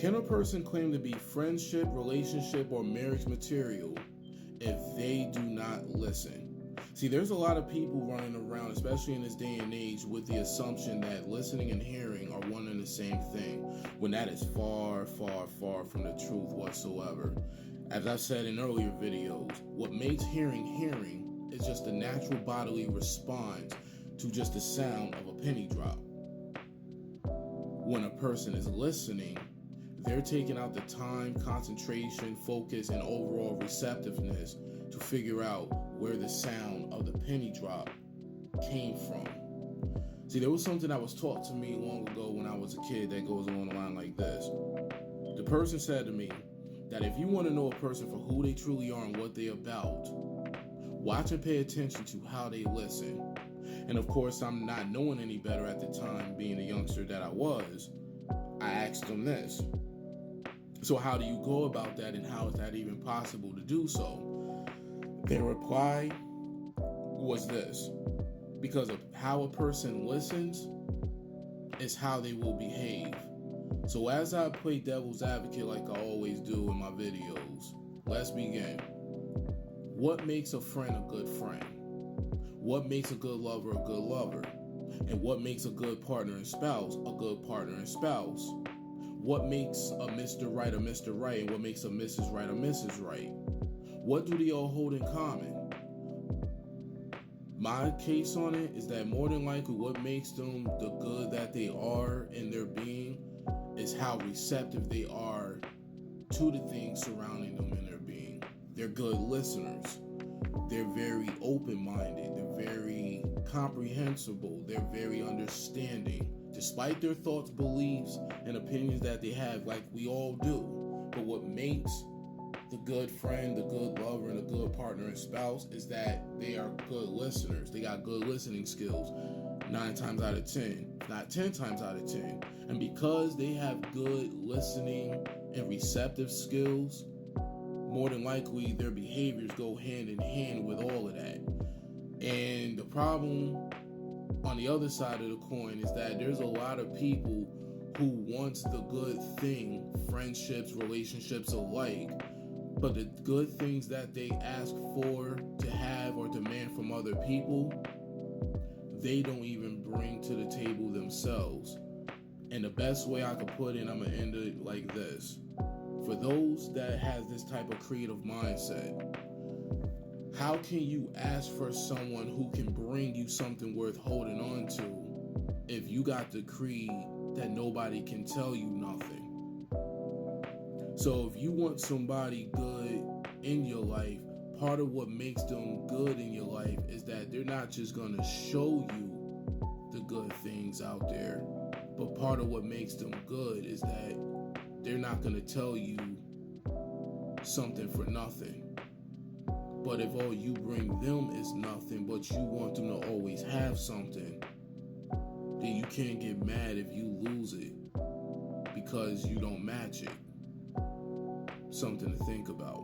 Can a person claim to be friendship, relationship, or marriage material if they do not listen? See, there's a lot of people running around, especially in this day and age, with the assumption that listening and hearing are one and the same thing, when that is far, far, far from the truth whatsoever. As I've said in earlier videos, what makes hearing is just a natural bodily response to just the sound of a penny drop. When a person is listening, they're taking out the time, concentration, focus, and overall receptiveness to figure out where the sound of the penny drop came from. See, there was something that was taught to me long ago when I was a kid that goes along the line like this. The person said to me that if you want to know a person for who they truly are and what they're about, watch and pay attention to how they listen. And of course, I'm not knowing any better at the time, being the youngster that I was, I asked them this. So how do you go about that, and how is that even possible to do so? Their reply was this: because of how a person listens is how they will behave. So as I play devil's advocate like I always do in my videos, let's begin. What makes a friend a good friend? What makes a good lover a good lover? And what makes a good partner and spouse a good partner and spouse? What makes a Mr. Right a Mr. Right, and what makes a Mrs. Right a Mrs. Right? What do they all hold in common? My case on it is that more than likely what makes them the good that they are in their being is how receptive they are to the things surrounding them in their being. They're good listeners. They're very open-minded. They're very comprehensible. They're very understanding, despite their thoughts, beliefs, and opinions that they have, like we all do. But what makes the good friend, the good lover, and the good partner and spouse is that they are good listeners. They got good listening skills 9 times out of 10, not 10 times out of 10. And because they have good listening and receptive skills, more than likely their behaviors go hand in hand with all of that. And the problem on the other side of the coin is that there's a lot of people who wants the good thing, friendships, relationships alike, but the good things that they ask for, to have, or demand from other people, they don't even bring to the table themselves. And the best way I could put it, I'm going to end it like this. For those that has this type of creative mindset, how can you ask for someone who can bring you something worth holding on to if you got the creed that nobody can tell you nothing? So if you want somebody good in your life, part of what makes them good in your life is that they're not just going to show you the good things out there, but part of what makes them good is that they're not going to tell you something for nothing. But if all you bring them is nothing, but you want them to always have something, then you can't get mad if you lose it because you don't match it. Something to think about.